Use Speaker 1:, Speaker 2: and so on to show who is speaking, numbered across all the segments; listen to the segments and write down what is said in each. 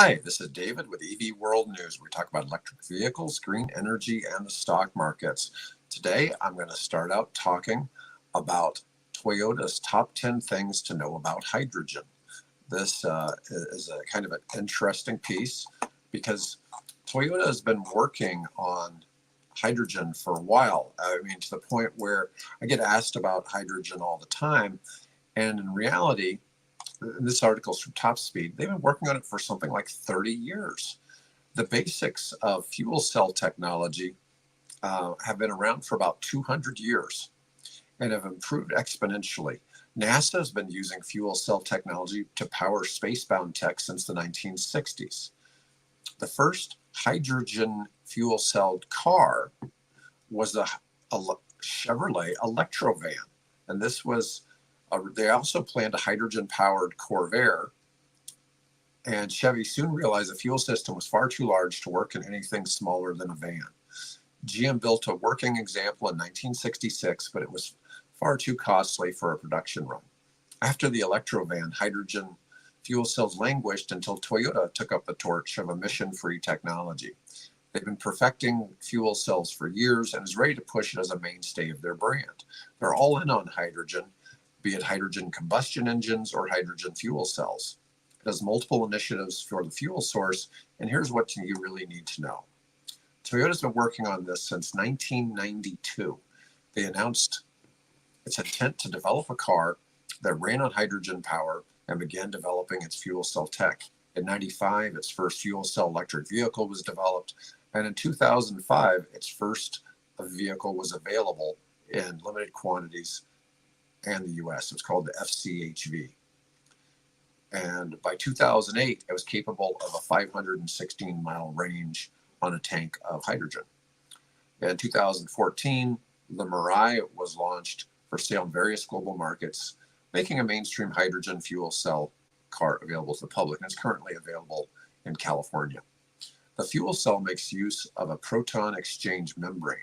Speaker 1: Hi, this is David with EV World News. We talk about electric vehicles, green energy, and the stock markets. Today, I'm going to start out talking about Toyota's top 10 things to know about hydrogen. This is a kind of an interesting piece because Toyota has been working on hydrogen for a while. I mean, to the point where I get asked about hydrogen all the time. And in reality, this article is from Top Speed. They've been working on it for something like 30 years. The basics of fuel cell technology have been around for about 200 years and have improved exponentially. NASA has been using fuel cell technology to power spacebound tech since the 1960s. The first hydrogen fuel cell car was a Chevrolet Electrovan, and this was they also planned a hydrogen-powered Corvair, and Chevy soon realized the fuel system was far too large to work in anything smaller than a van. GM built a working example in 1966, but it was far too costly for a production run. After the Electrovan, hydrogen fuel cells languished until Toyota took up the torch of emission-free technology. They've been perfecting fuel cells for years and is ready to push it as a mainstay of their brand. They're all in on hydrogen, be it hydrogen combustion engines or hydrogen fuel cells. It has multiple initiatives for the fuel source, and here's what you really need to know. Toyota's been working on this since 1992. They announced its intent to develop a car that ran on hydrogen power and began developing its fuel cell tech. In 95, its first fuel cell electric vehicle was developed, and in 2005, its first vehicle was available in limited quantities and the US. It's called the FCHV. And by 2008, it was capable of a 516-mile range on a tank of hydrogen. In 2014, the Mirai was launched for sale in various global markets, making a mainstream hydrogen fuel cell car available to the public, and it's currently available in California. The fuel cell makes use of a proton exchange membrane.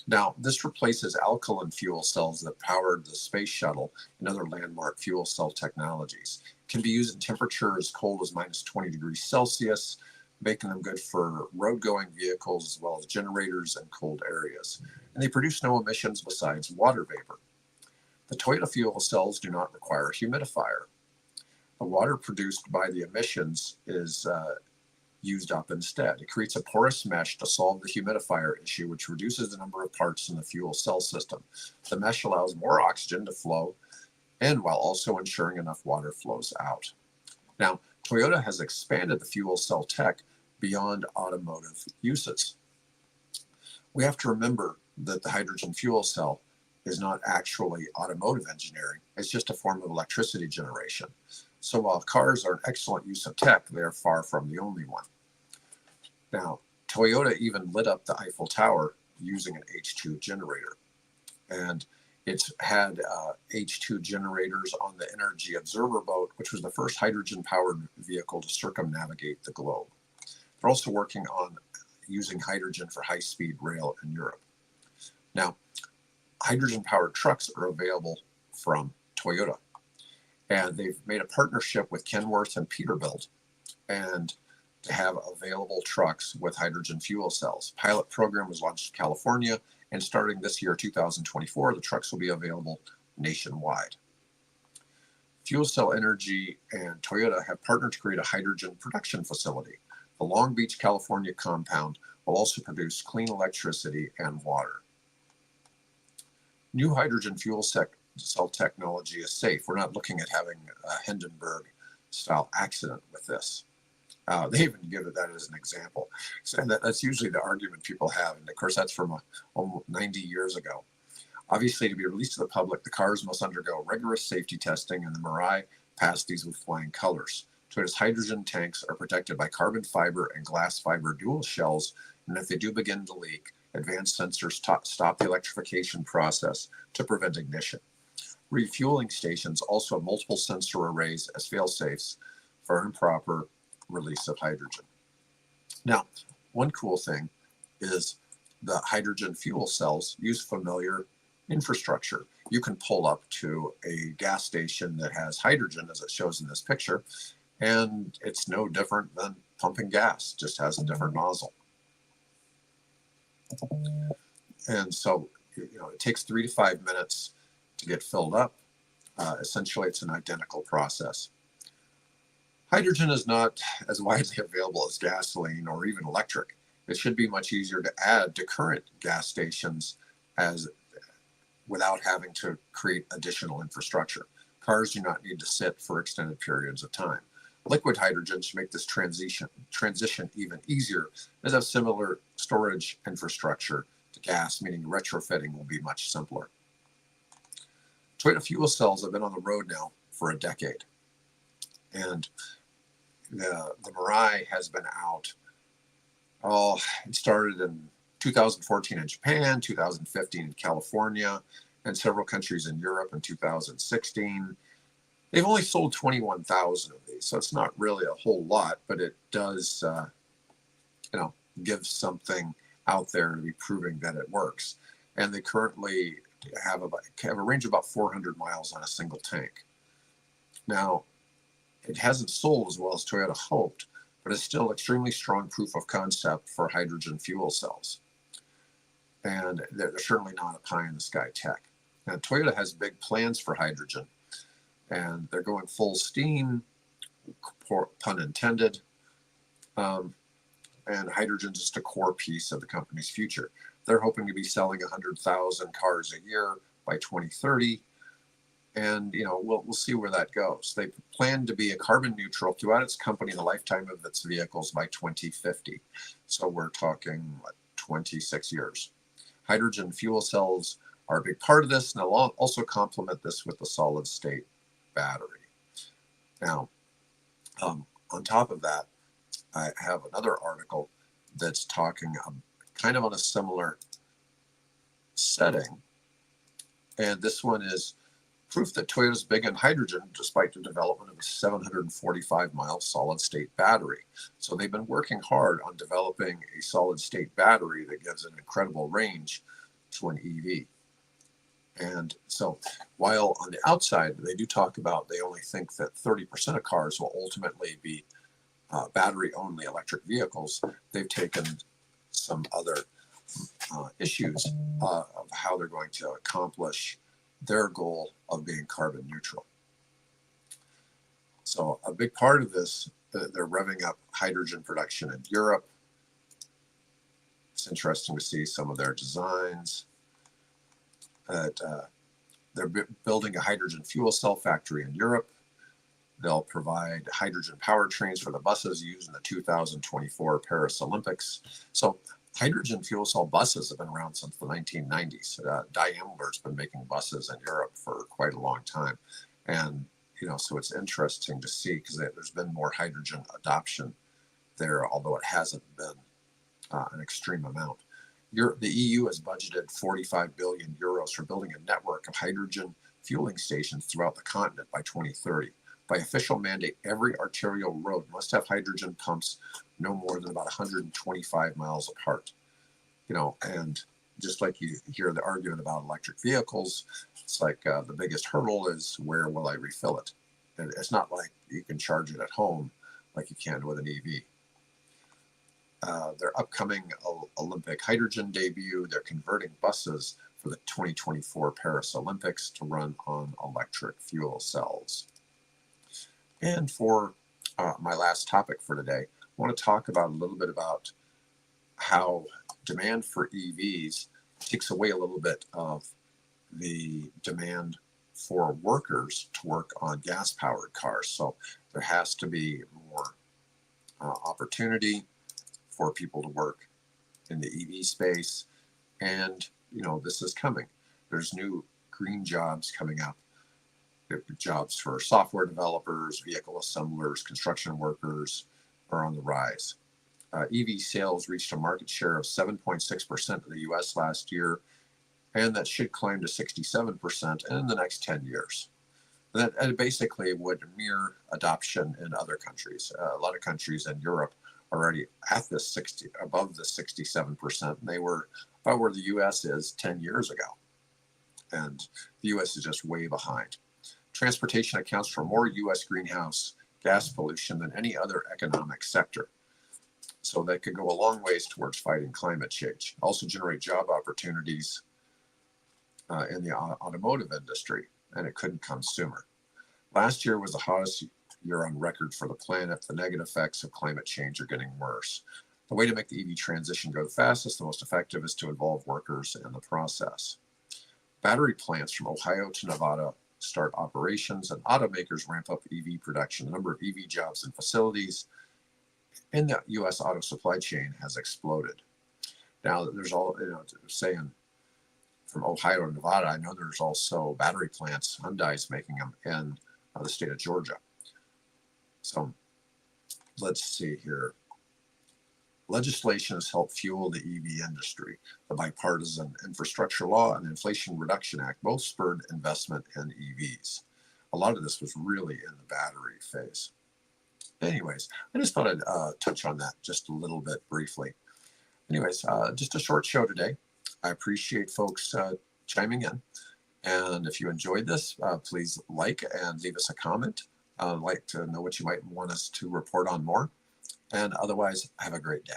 Speaker 1: Now, this replaces alkaline fuel cells that powered the space shuttle and other landmark fuel cell technologies. It can be used in temperature as cold as minus 20 degrees Celsius, making them good for road-going vehicles as well as generators in cold areas. And they produce no emissions besides water vapor. The Toyota fuel cells do not require a humidifier. The water produced by the emissions is used up instead. It creates a porous mesh to solve the humidifier issue, which reduces the number of parts in the fuel cell system. The mesh allows more oxygen to flow, and while also ensuring enough water flows out. Now, Toyota has expanded the fuel cell tech beyond automotive uses. We have to remember that the hydrogen fuel cell is not actually automotive engineering. It's just a form of electricity generation. So while cars are an excellent use of tech, they're far from the only one. Now, Toyota even lit up the Eiffel Tower using an H2 generator. And it's had H2 generators on the Energy Observer boat, which was the first hydrogen-powered vehicle to circumnavigate the globe. They're also working on using hydrogen for high-speed rail in Europe. Now, hydrogen-powered trucks are available from Toyota. And they've made a partnership with Kenworth and Peterbilt and to have available trucks with hydrogen fuel cells. Pilot program was launched in California, and starting this year, 2024, the trucks will be available nationwide. Fuel Cell Energy and Toyota have partnered to create a hydrogen production facility. The Long Beach, California compound will also produce clean electricity and water. New hydrogen fuel cell technology is safe. We're not looking at having a Hindenburg-style accident with this. They even give it that as an example. So that's usually the argument people have. And of course, that's from almost 90 years ago. Obviously, to be released to the public, the cars must undergo rigorous safety testing, and the Mirai passed these with flying colors. Toyota's hydrogen tanks are protected by carbon fiber and glass fiber dual shells, and if they do begin to leak, advanced sensors stop the electrification process to prevent ignition. Refueling stations also have multiple sensor arrays as fail-safes for improper release of hydrogen. Now, one cool thing is the hydrogen fuel cells use familiar infrastructure. You can pull up to a gas station that has hydrogen, as it shows in this picture, And it's no different than pumping gas, just has a different nozzle. And so, it takes 3 to 5 minutes to get filled up. Essentially, it's an identical process. Hydrogen is not as widely available as gasoline or even electric. It should be much easier to add to current gas stations without having to create additional infrastructure. Cars do not need to sit for extended periods of time. Liquid hydrogen should make this transition even easier, as have similar storage infrastructure to gas, meaning retrofitting will be much simpler. Toyota fuel cells have been on the road now for a decade, and the Mirai has been out. It started in 2014 in Japan, 2015 in California, and several countries in Europe in 2016. They've only sold 21,000 of these, so it's not really a whole lot, but it does, give something out there to be proving that it works. And they currently have a range of about 400 miles on a single tank. Now, it hasn't sold as well as Toyota hoped, but it's still extremely strong proof of concept for hydrogen fuel cells. And they're certainly not a pie-in-the-sky tech. Now, Toyota has big plans for hydrogen, and they're going full steam, pun intended, and hydrogen is just a core piece of the company's future. They're hoping to be selling 100,000 cars a year by 2030, and we'll see where that goes. They plan to be a carbon neutral throughout its company in the lifetime of its vehicles by 2050. So we're talking 26 years. Hydrogen fuel cells are a big part of this, and they'll also complement this with the solid state battery. Now, on top of that, I have another article that's talking kind of on a similar setting, and this one is proof that Toyota's big on hydrogen despite the development of a 745-mile solid-state battery. So they've been working hard on developing a solid-state battery that gives an incredible range to an EV. And so while on the outside, they do talk about they only think that 30% of cars will ultimately be battery-only electric vehicles, they've taken some other issues of how they're going to accomplish their goal of being carbon neutral. So a big part of this, they're revving up hydrogen production in Europe. It's interesting to see some of their designs. They're building a hydrogen fuel cell factory in Europe. They'll provide hydrogen powertrains for the buses used in the 2024 Paris Olympics. So hydrogen fuel cell buses have been around since the 1990s. Daimler's been making buses in Europe for quite a long time. And, so it's interesting to see because there's been more hydrogen adoption there, although it hasn't been an extreme amount. The EU has budgeted 45 billion euros for building a network of hydrogen fueling stations throughout the continent by 2030. By official mandate, every arterial road must have hydrogen pumps no more than about 125 miles apart. And just like you hear the argument about electric vehicles, it's like the biggest hurdle is where will I refill it? And it's not like you can charge it at home like you can with an EV. Their upcoming Olympic hydrogen debut, they're converting buses for the 2024 Paris Olympics to run on electric fuel cells. And for my last topic for today, I want to talk about a little bit about how demand for EVs takes away a little bit of the demand for workers to work on gas-powered cars. So there has to be more opportunity for people to work in the EV space. And, this is coming. There's new green jobs coming up. Jobs for software developers, vehicle assemblers, construction workers are on the rise. EV sales reached a market share of 7.6% in the US last year, and that should climb to 67% in the next 10 years. That basically would mirror adoption in other countries. A lot of countries in Europe are already at this above the 67%, and they were about where the US is 10 years ago. And the US is just way behind. Transportation accounts for more U.S. greenhouse gas pollution than any other economic sector. So that could go a long ways towards fighting climate change. Also generate job opportunities in the automotive industry, and it couldn't come sooner. Last year was the hottest year on record for the planet. The negative effects of climate change are getting worse. The way to make the EV transition go the fastest, the most effective, is to involve workers in the process. Battery plants from Ohio to Nevada start operations, and automakers ramp up EV production. The number of EV jobs and facilities in the U.S. auto supply chain has exploded. Now, there's all, saying from Ohio to Nevada, I know there's also battery plants, Hyundai's making them in the state of Georgia. So let's see here. Legislation has helped fuel the EV industry. The Bipartisan Infrastructure Law and Inflation Reduction Act both spurred investment in EVs. A lot of this was really in the battery phase. Anyways, I just thought I'd touch on that just a little bit briefly. Anyways, just a short show today. I appreciate folks chiming in. And if you enjoyed this, please like and leave us a comment. I'd like to know what you might want us to report on more. And otherwise, have a great day.